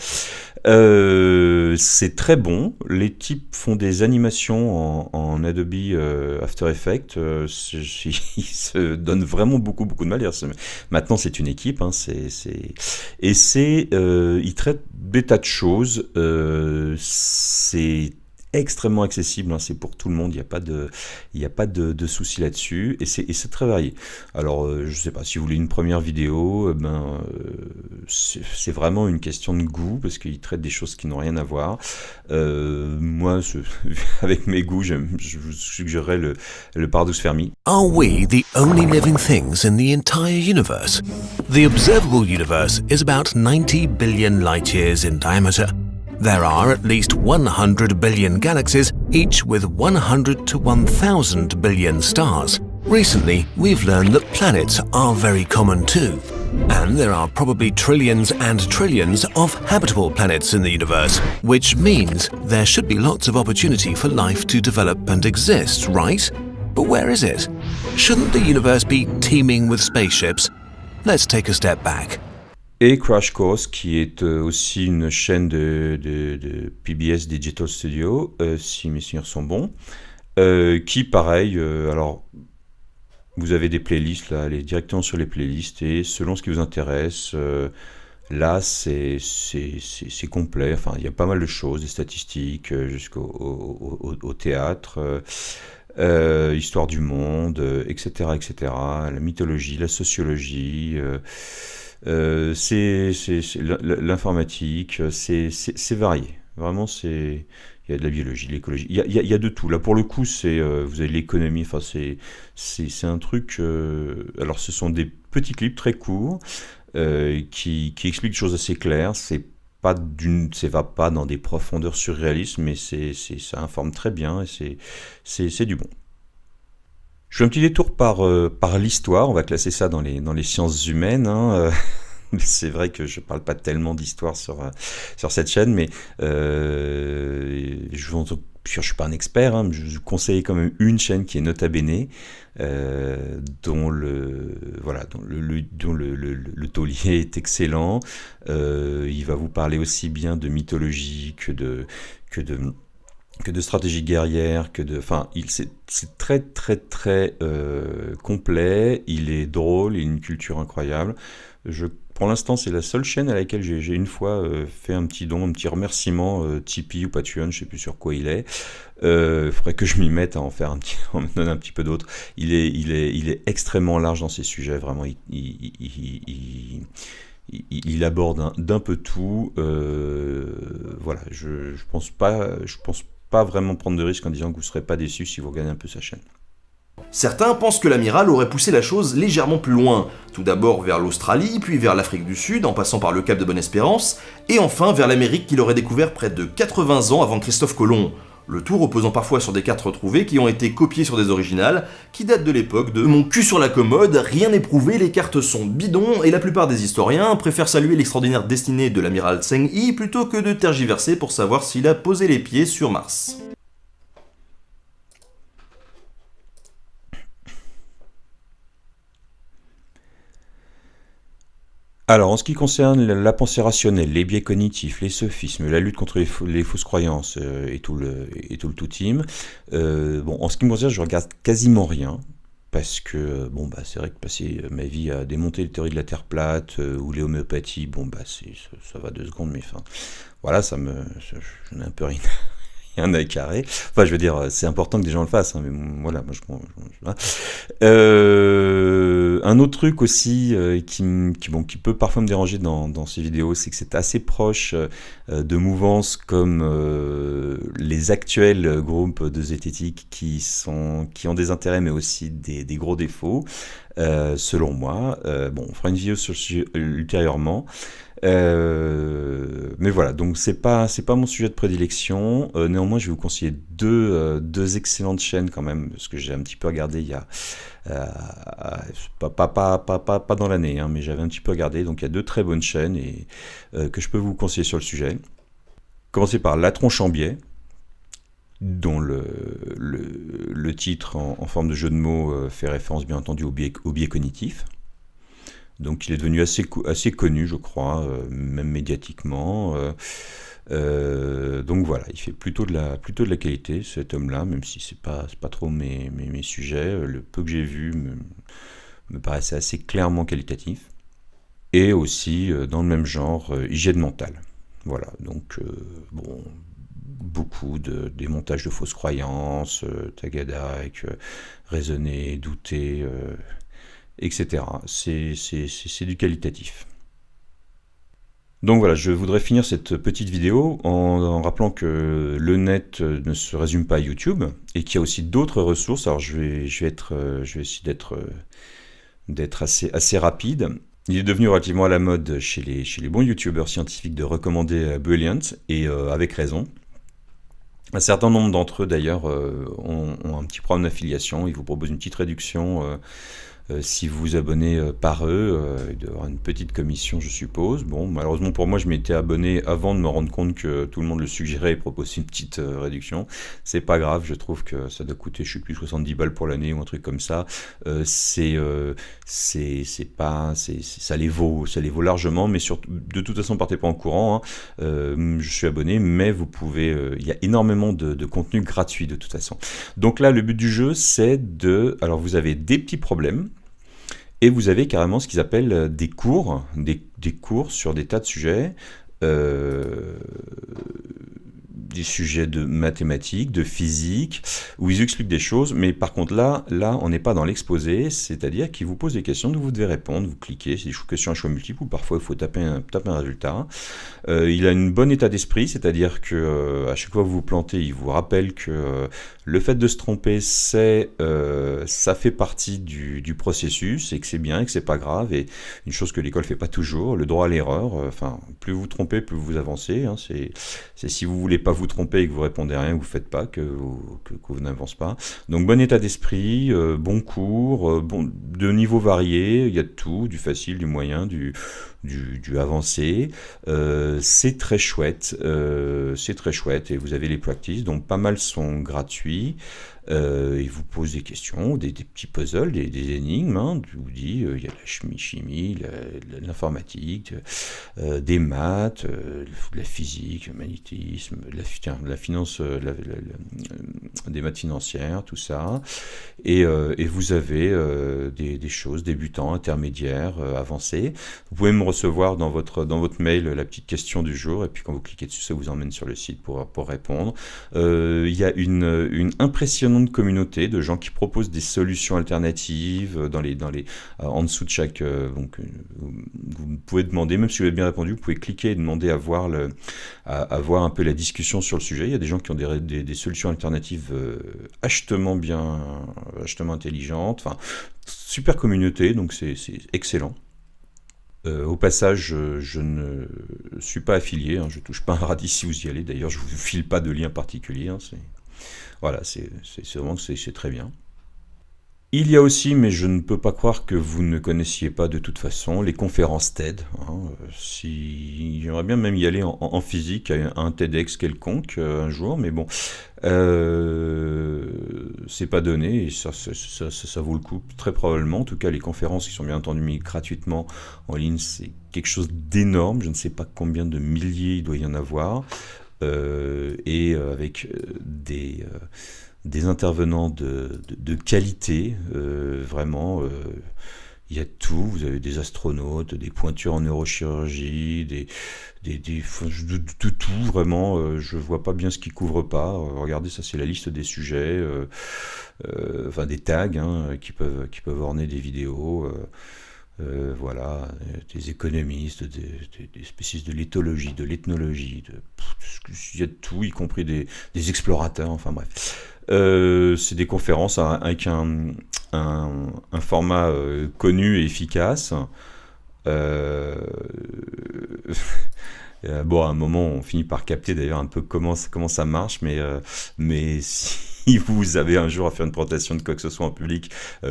C'est très bon, les types font des animations en Adobe After Effects, ils se donnent vraiment beaucoup de mal. Maintenant c'est une équipe, hein, ils traitent des tas de choses, c'est extrêmement accessible, hein, c'est pour tout le monde, il n'y a pas de souci là-dessus, et c'est très varié. Alors, je sais pas, si vous voulez une première vidéo, c'est vraiment une question de goût, parce qu'il traite des choses qui n'ont rien à voir. Moi, avec mes goûts, je vous suggérerais le Pardus Fermi. Are we the only living things in the entire universe? The observable universe is about 90 billion light years in diameter. There are at least 100 billion galaxies, each with 100 to 1,000 billion stars. Recently, we've learned that planets are very common too. And there are probably trillions and trillions of habitable planets in the universe, which means there should be lots of opportunity for life to develop and exist, right? But where is it? Shouldn't the universe be teeming with spaceships? Let's take a step back. Et Crash Course, qui est aussi une chaîne de PBS Digital Studio, si mes souvenirs sont bons, qui, pareil, alors, vous avez des playlists, là, allez directement sur les playlists, et selon ce qui vous intéresse, là, c'est complet, enfin, il y a pas mal de choses, des statistiques, jusqu'au théâtre, histoire du monde, etc., la mythologie, la sociologie... l'informatique, c'est varié. Vraiment, il y a de la biologie, de l'écologie, il y a de tout. Là, pour le coup, vous avez l'économie, enfin, c'est un truc... alors, ce sont des petits clips très courts qui expliquent des choses assez claires. Ça va pas dans des profondeurs surréalistes, mais ça informe très bien et c'est du bon. Je fais un petit détour par l'histoire, on va classer ça dans les sciences humaines, hein. C'est vrai que je parle pas tellement d'histoire sur cette chaîne, mais je vais je suis pas un expert, hein, mais je conseille quand même une chaîne qui est Nota Bene, dont le taulier est excellent. Il va vous parler aussi bien de mythologie que de stratégie guerrière, c'est très très très complet. Il est drôle, il a une culture incroyable. Pour l'instant, c'est la seule chaîne à laquelle j'ai une fois fait un petit don, un petit remerciement, Tipeee ou Patreon, je sais plus sur quoi il est. Faudrait que je m'y mette à en faire en me donner un petit peu d'autres. Il est extrêmement large dans ses sujets, vraiment. Il aborde d'un peu tout. Voilà, je pense pas vraiment prendre de risque en disant que vous serez pas déçus si vous regardez un peu sa chaîne. Certains pensent que l'amiral aurait poussé la chose légèrement plus loin, tout d'abord vers l'Australie, puis vers l'Afrique du Sud, en passant par le Cap de Bonne-Espérance, et enfin vers l'Amérique qu'il aurait découvert près de 80 ans avant Christophe Colomb. Le tout reposant parfois sur des cartes retrouvées qui ont été copiées sur des originales, qui datent de l'époque de « mon cul sur la commode, rien n'est prouvé, les cartes sont bidons » et la plupart des historiens préfèrent saluer l'extraordinaire destinée de l'amiral Zheng He plutôt que de tergiverser pour savoir s'il a posé les pieds sur Mars. Alors, en ce qui concerne la pensée rationnelle, les biais cognitifs, les sophismes, la lutte contre les fausses croyances et tout le tout-team, en ce qui me concerne, je regarde quasiment rien, parce que, c'est vrai que passer ma vie à démonter les théories de la Terre plate ou l'homéopathie, ça va 2 secondes, mais voilà, j'en ai un peu rien à carrer. Enfin, je veux dire, c'est important que des gens le fassent, hein, mais voilà, moi un autre truc aussi qui peut parfois me déranger dans ces vidéos, c'est que c'est assez proche de mouvances comme les actuels groupes de zététique qui ont des intérêts mais aussi des gros défauts, selon moi. On fera une vidéo sur le sujet ultérieurement. Mais voilà, donc c'est pas mon sujet de prédilection. Néanmoins, je vais vous conseiller deux excellentes chaînes quand même, parce que j'ai un petit peu regardé il y a pas dans l'année, hein, mais j'avais un petit peu regardé. Donc il y a 2 très bonnes chaînes et que je peux vous conseiller sur le sujet. Commencez par La Tronche en biais, dont le titre en forme de jeu de mots fait référence bien entendu au biais cognitif. Donc il est devenu assez connu, je crois, même médiatiquement. Donc voilà, il fait plutôt de la qualité, cet homme-là, même si c'est pas trop mes sujets. Le peu que j'ai vu me paraissait assez clairement qualitatif. Et aussi, dans le même genre, hygiène mentale. Voilà, donc beaucoup de démontage de fausses croyances, tagada avec raisonner, douter, etc. C'est du qualitatif. Donc voilà, je voudrais finir cette petite vidéo en rappelant que le net ne se résume pas à YouTube et qu'il y a aussi d'autres ressources. Alors je vais essayer d'être assez rapide. Il est devenu relativement à la mode chez les bons youtubeurs scientifiques de recommander Brilliant, et avec raison. Un certain nombre d'entre eux d'ailleurs ont un petit programme d'affiliation. Ils vous proposent une petite réduction si vous vous abonnez par eux. Il doit y avoir une petite commission, je suppose. Bon, malheureusement pour moi, je m'étais abonné avant de me rendre compte que tout le monde le suggérait et proposait une petite réduction. C'est pas grave, je trouve que ça doit coûter, je sais plus, 70 balles pour l'année ou un truc comme ça. Ça les vaut largement, mais surtout, de toute façon, partez pas en courant. Hein. Je suis abonné, mais vous pouvez. Il y a énormément de contenu gratuit de toute façon. Donc là, le but du jeu, c'est alors vous avez des petits problèmes. Et vous avez carrément ce qu'ils appellent des cours sur des tas de sujets, des sujets de mathématiques, de physique, où ils expliquent des choses, mais par contre là on n'est pas dans l'exposé, c'est-à-dire qu'ils vous posent des questions, vous devez répondre, vous cliquez, c'est des questions à choix multiples, ou parfois il faut taper un résultat. Il a une bonne état d'esprit, c'est-à-dire que à chaque fois que vous vous plantez, il vous rappelle que le fait de se tromper, ça fait partie du processus, et que c'est bien, et que c'est pas grave, et une chose que l'école fait pas toujours, le droit à l'erreur. Enfin, plus vous trompez, plus vous avancez. Hein, c'est si vous voulez pas vous tromper et que vous répondez à rien, vous faites pas, que vous n'avancez pas. Donc bon état d'esprit, bon cours, de niveaux variés, il y a de tout, du facile, du moyen, du avancé. C'est très chouette, et vous avez les practices, donc pas mal sont gratuits. Ils vous posent des questions, des petits puzzles, des énigmes. Je vous dis, il y a de la chimie, de l'informatique, des maths, de la physique, le magnétisme, de la finance, des maths financières, tout ça. Et vous avez des choses débutants, intermédiaires, avancées. Vous pouvez me recevoir dans votre mail la petite question du jour, et puis quand vous cliquez dessus, ça vous emmène sur le site pour répondre. Il y a une impressionnante communauté de gens qui proposent des solutions alternatives en dessous de chaque. Donc, vous pouvez demander, même si vous avez bien répondu, vous pouvez cliquer et demander à voir un peu la discussion sur le sujet. Il y a des gens qui ont des solutions alternatives achetement intelligentes. Enfin, super communauté, donc c'est excellent. Au passage, je ne suis pas affilié, je touche pas un radis si vous y allez. D'ailleurs, je vous file pas de lien particulier. Voilà, c'est vraiment que c'est très bien. Il y a aussi, mais je ne peux pas croire que vous ne connaissiez pas de toute façon, les conférences TED. J'aimerais bien même y aller en physique à un TEDx quelconque un jour, mais bon, c'est pas donné, et ça vaut le coup très probablement. En tout cas, les conférences qui sont bien entendu mises gratuitement en ligne, c'est quelque chose d'énorme. Je ne sais pas combien de milliers il doit y en avoir. Et avec des intervenants de qualité, vraiment, il y a de tout. Vous avez des astronautes, des pointures en neurochirurgie, de tout, vraiment. Je vois pas bien ce qu'ils couvrent pas. Regardez, ça c'est la liste des sujets, enfin des tags qui peuvent orner des vidéos. Voilà, des économistes, des spécialistes de l'éthologie, de l'ethnologie, il y a de tout, y compris des explorateurs, enfin bref. C'est des conférences avec un format connu et efficace. Bon, à un moment, on finit par capter d'ailleurs un peu comment ça marche, mais si vous avez un jour à faire une présentation de quoi que ce soit en public,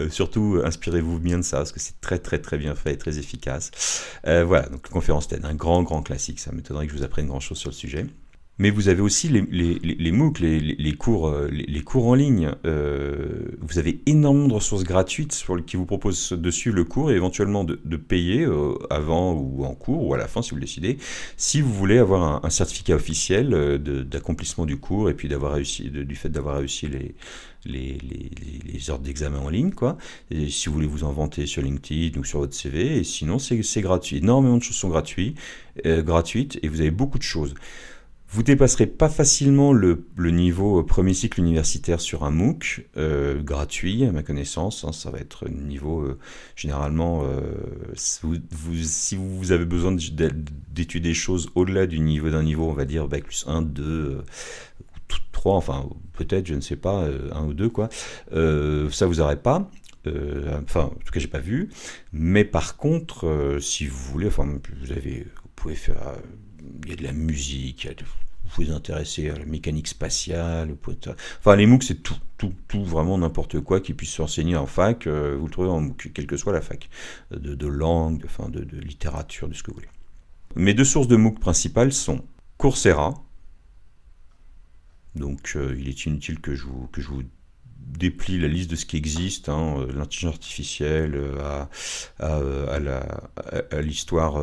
surtout inspirez-vous bien de ça, parce que c'est très très très bien fait et très efficace. Voilà, donc la conférence TED, un grand classique, ça m'étonnerait que je vous apprenne grand chose sur le sujet. Mais vous avez aussi les MOOC, les cours en ligne. Vous avez énormément de ressources gratuites qui vous proposent de suivre le cours et éventuellement de payer avant ou en cours ou à la fin si vous le décidez, si vous voulez avoir un certificat officiel d'accomplissement du cours et puis du fait d'avoir réussi les heures d'examen en ligne, quoi. Et si vous voulez vous en vanter sur LinkedIn ou sur votre CV, et sinon c'est gratuit. Énormément de choses sont gratuites et vous avez beaucoup de choses. Vous dépasserez pas facilement le niveau premier cycle universitaire sur un MOOC gratuit, à ma connaissance. Ça va être niveau généralement, si vous avez besoin d'étudier des choses au-delà d'un niveau, on va dire Bac plus 1, 2, 3, enfin peut-être, je ne sais pas, 1 ou 2 quoi. Ça vous n'aurez pas. Enfin, en tout cas, j'ai pas vu. Mais par contre, si vous voulez, vous pouvez faire. Il y a de la musique, vous pouvez vous intéresser à la mécanique spatiale, enfin les MOOC c'est tout, vraiment n'importe quoi qui puisse s'enseigner en fac, vous le trouvez en MOOC, quelle que soit la fac, de langue, de littérature, de ce que vous voulez. Mes deux sources de MOOC principales sont Coursera, donc il est inutile que je vous déplie la liste de ce qui existe, l'intelligence artificielle, à l'histoire,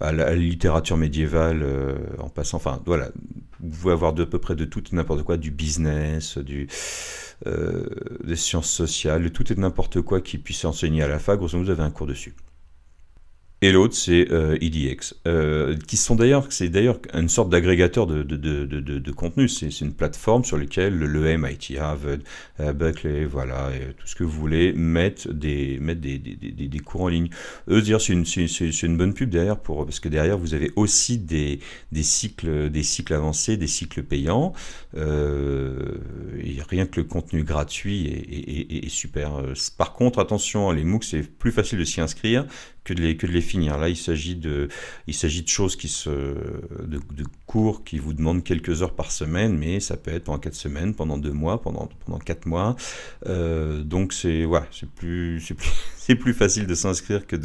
à la littérature médiévale, en passant, enfin voilà, vous pouvez avoir de à peu près de tout et n'importe quoi, du business, des sciences sociales, de tout et de n'importe quoi qui puisse enseigner à la fac, grosso modo vous avez un cours dessus. Et l'autre, c'est EDX, c'est d'ailleurs une sorte d'agrégateur de contenu. C'est une plateforme sur laquelle le MIT, Harvard, Berkeley, voilà, et tout ce que vous voulez, mettent des cours en ligne. Dire c'est une bonne pub derrière parce que derrière vous avez aussi des cycles avancés, des cycles payants. Et rien que le contenu gratuit est super. Par contre, attention, les MOOC c'est plus facile de s'y inscrire que de les finir. Là, il s'agit de choses de cours qui vous demandent quelques heures par semaine, mais ça peut être pendant 4 semaines, pendant 2 mois, pendant 4 mois. Donc c'est plus facile de s'inscrire que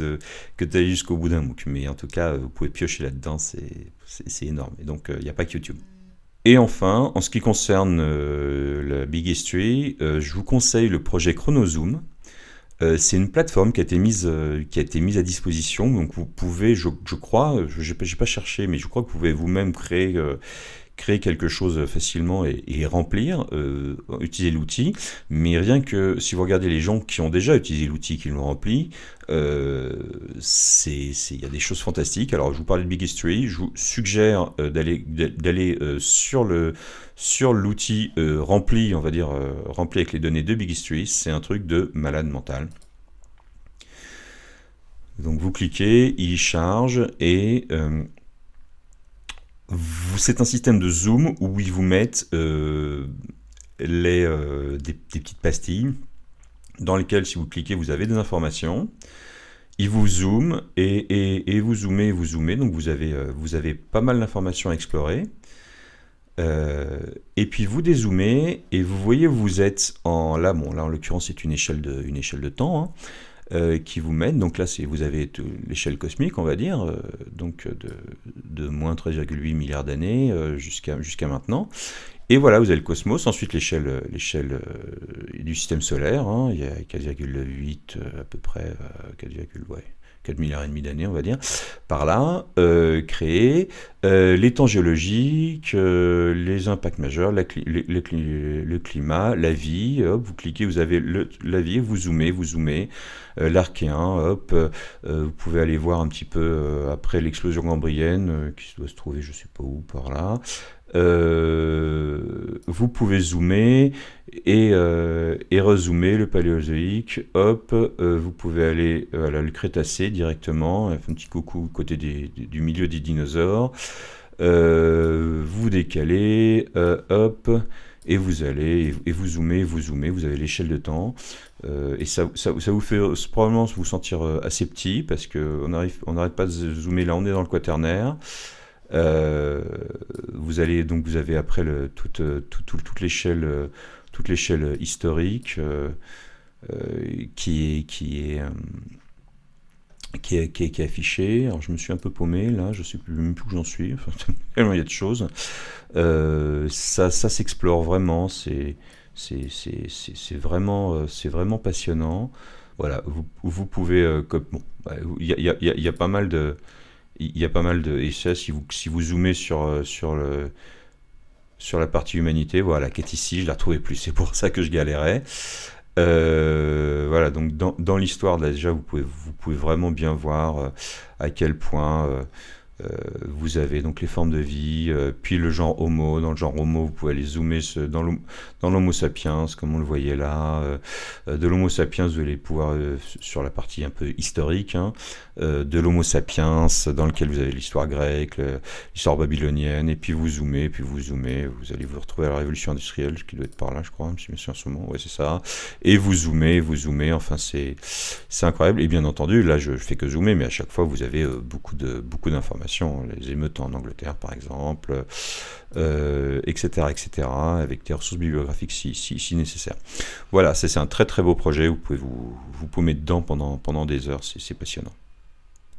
d'aller jusqu'au bout d'un MOOC. Mais en tout cas, vous pouvez piocher là-dedans, c'est énorme. Et donc, il n'y a pas que YouTube. Et enfin, en ce qui concerne la Big History, je vous conseille le projet Chronozoom. C'est une plateforme qui a été mise à disposition. Donc vous pouvez, je crois, j'ai pas cherché, mais je crois que vous pouvez vous-même créer quelque chose facilement et remplir, utiliser l'outil. Mais rien que si vous regardez les gens qui ont déjà utilisé l'outil, qui l'ont rempli, il y a des choses fantastiques. Alors je vous parlais de Big History, je vous suggère d'aller sur l'outil rempli, on va dire, rempli avec les données de Big History. C'est un truc de malade mental. Donc vous cliquez, il charge et c'est un système de zoom où ils vous mettent des petites pastilles dans lesquelles, si vous cliquez, vous avez des informations. Ils vous zooment et vous zoomez. Donc vous avez pas mal d'informations à explorer. Et puis vous dézoomez et vous voyez où vous êtes là en l'occurrence c'est une échelle de temps qui vous mène. Donc là vous avez l'échelle cosmique, on va dire, donc de moins 13,8 milliards d'années jusqu'à maintenant. Et voilà, vous avez le cosmos, ensuite l'échelle du système solaire, il y a 4,8 à peu près, 4 milliards et demi d'années, on va dire, par là, créés, les temps géologiques, les impacts majeurs, le climat, la vie, hop, vous cliquez, vous avez la vie, vous zoomez, l'Archéen, hop, vous pouvez aller voir un petit peu après l'explosion cambrienne, qui doit se trouver je sais pas où, par là. Vous pouvez zoomer et rezoomer le Paléozoïque, hop, vous pouvez aller à le Crétacé directement, un petit coucou côté du milieu des dinosaures, vous décalez, hop, et vous allez, et vous zoomez, vous avez l'échelle de temps, et ça vous fait probablement vous sentir assez petit, parce qu'on n'arrête pas de zoomer, là on est dans le Quaternaire. Vous avez après toute l'échelle historique qui est affichée. Alors je me suis un peu paumé là, je sais même plus où j'en suis. Enfin, tellement il y a de choses. Ça s'explore vraiment. C'est vraiment passionnant. Voilà, vous pouvez il y a pas mal de et ça, si vous zoomez sur la partie humanité, voilà, qui est ici, je la retrouvais plus, c'est pour ça que je galérais. Voilà, donc dans l'histoire, déjà, vous pouvez vraiment bien voir à quel point vous avez donc les formes de vie, puis le genre Homo. Dans le genre Homo, vous pouvez aller zoomer dans l'Homo sapiens, comme on le voyait là. De l'Homo sapiens, vous allez pouvoir, sur la partie un peu historique, de l'Homo sapiens, dans lequel vous avez l'histoire grecque, l'histoire babylonienne, et puis vous zoomez, vous allez vous retrouver à la révolution industrielle, ce qui doit être par là, je crois, si je me souviens en ce moment, ouais, c'est ça. Et vous zoomez, enfin, c'est incroyable. Et bien entendu, là, je fais que zoomer, mais à chaque fois, vous avez beaucoup d'informations. Les émeutes en Angleterre par exemple, etc., avec des ressources bibliographiques si nécessaire. Voilà, c'est un très très beau projet, vous pouvez vous paumer dedans pendant des heures, c'est passionnant.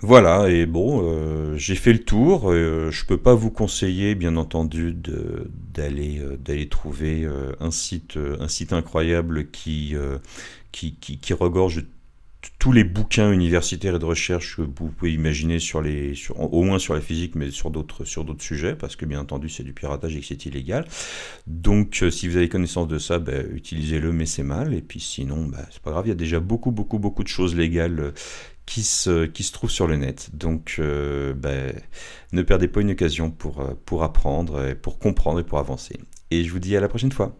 Voilà, et bon, j'ai fait le tour, je peux pas vous conseiller bien entendu d'aller trouver un site incroyable qui regorge tous les bouquins universitaires et de recherche que vous pouvez imaginer au moins sur la physique, mais sur d'autres sujets, parce que bien entendu c'est du piratage et que c'est illégal. Donc si vous avez connaissance de ça, utilisez-le, mais c'est mal. Et puis sinon, c'est pas grave, il y a déjà beaucoup de choses légales qui se trouvent sur le net. Donc ne perdez pas une occasion pour apprendre, pour comprendre et pour avancer. Et je vous dis à la prochaine fois.